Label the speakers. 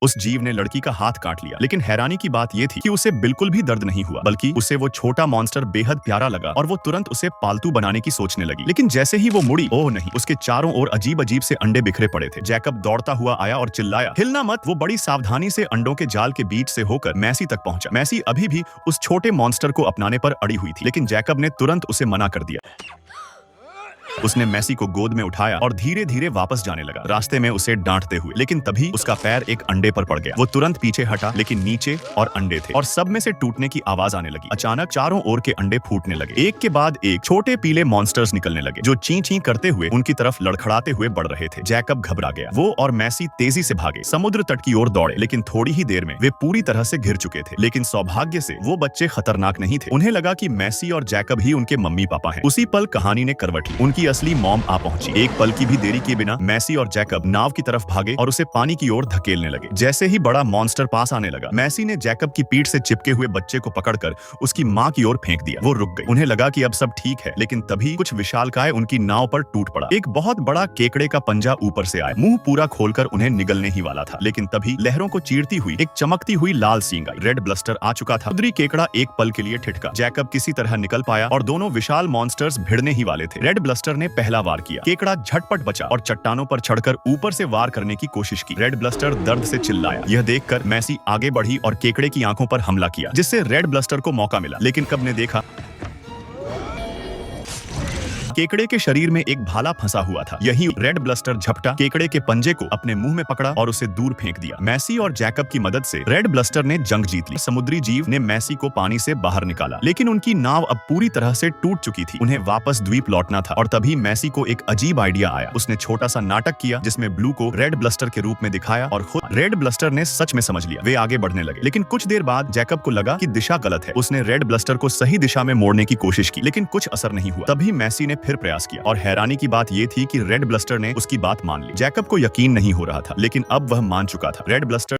Speaker 1: उस जीव ने लड़की का हाथ काट लिया, लेकिन हैरानी की बात यह थी कि उसे बिल्कुल भी दर्द नहीं हुआ, बल्कि उसे वो छोटा मॉन्स्टर बेहद प्यारा लगा और वो तुरंत उसे पालतू बनाने की सोचने लगी। लेकिन जैसे ही वो मुड़ी, ओह नहीं, उसके चारों ओर अजीब अजीब से अंडे बिखरे पड़े थे। जैकब दौड़ता हुआ आया और चिल्लाया, हिलना मत। वो बड़ी सावधानी से अंडों के जाल के बीच से होकर मैसी तक पहुंचा। मैसी अभी भी उस छोटे मॉन्स्टर को अपनाने पर अड़ी हुई थी, लेकिन जैकब ने तुरंत उसे मना कर दिया। उसने मैसी को गोद में उठाया और धीरे धीरे वापस जाने लगा, रास्ते में उसे डांटते हुए। लेकिन तभी उसका पैर एक अंडे पर पड़ गया। वो तुरंत पीछे हटा, लेकिन नीचे और अंडे थे और सब में से टूटने की आवाज आने लगी। अचानक चारों ओर के अंडे फूटने लगे। एक के बाद एक छोटे पीले मॉन्स्टर्स निकलने लगे, जो ची ची करते हुए उनकी तरफ लड़खड़ाते हुए बढ़ रहे थे। जैकब घबरा गया। वो और मैसी तेजी से भागे, समुद्र तट की ओर दौड़े, लेकिन थोड़ी ही देर में वे पूरी तरह से घिर चुके थे। लेकिन सौभाग्य से वो बच्चे खतरनाक नहीं थे। उन्हें लगा कि मैसी और जैकब ही उनके मम्मी पापा हैं। उसी पल कहानी ने करवट ली। उनकी असली मॉम आ पहुंची। एक पल की भी देरी किए बिना मैसी और जैकब नाव की तरफ भागे और उसे पानी की ओर धकेलने लगे। जैसे ही बड़ा मॉन्स्टर पास आने लगा, मैसी ने जैकब की पीठ से चिपके हुए बच्चे को पकड़कर उसकी मां की ओर फेंक दिया। वो रुक गई। उन्हें लगा कि अब सब ठीक है, लेकिन तभी कुछ विशालकाय उनकी नाव पर टूट पड़ा। एक बहुत बड़ा केकड़े का पंजा ऊपर से आया, मुंह पूरा खोलकर उन्हें निगलने ही वाला था। लेकिन तभी लहरों को चीरती हुई एक चमकती हुई लाल सींग आई। रेड ब्लस्टर आ चुका था। समुद्री केकड़ा एक पल के लिए ठिठका। जैकब किसी तरह निकल पाया और दोनों विशाल मॉन्स्टर्स भिड़ने ही वाले थे। रेड ब्लस्टर ने पहला वार किया। केकड़ा झटपट बचा और चट्टानों पर चढ़कर ऊपर से वार करने की कोशिश की। रेड ब्लस्टर दर्द से चिल्लाया। यह देखकर मैसी आगे बढ़ी और केकड़े की आंखों पर हमला किया, जिससे रेड ब्लस्टर को मौका मिला। लेकिन कब ने देखा, केकड़े के शरीर में एक भाला फंसा हुआ था। यही रेड ब्लस्टर झपटा, केकड़े के पंजे को अपने मुंह में पकड़ा और उसे दूर फेंक दिया। मैसी और जैकब की मदद से रेड ब्लस्टर ने जंग जीत ली। समुद्री जीव ने मैसी को पानी से बाहर निकाला, लेकिन उनकी नाव अब पूरी तरह से टूट चुकी थी। उन्हें वापस द्वीप लौटना था और तभी मैसी को एक अजीब आइडिया आया। उसने छोटा सा नाटक किया, जिसमें ब्लू को रेड ब्लस्टर के रूप में दिखाया और खुद रेड ब्लस्टर ने सच में समझ लिया। वे आगे बढ़ने लगे, लेकिन कुछ देर बाद जैकब को लगा कि दिशा गलत है। उसने रेड ब्लस्टर को सही दिशा में मोड़ने की कोशिश की, लेकिन कुछ असर नहीं हुआ। तभी मैसी ने फिर प्रयास किया और हैरानी की बात यह थी कि रेड ब्लस्टर ने उसकी बात मान ली। जैकब को यकीन नहीं हो रहा था, लेकिन अब वह मान चुका था। Red bluster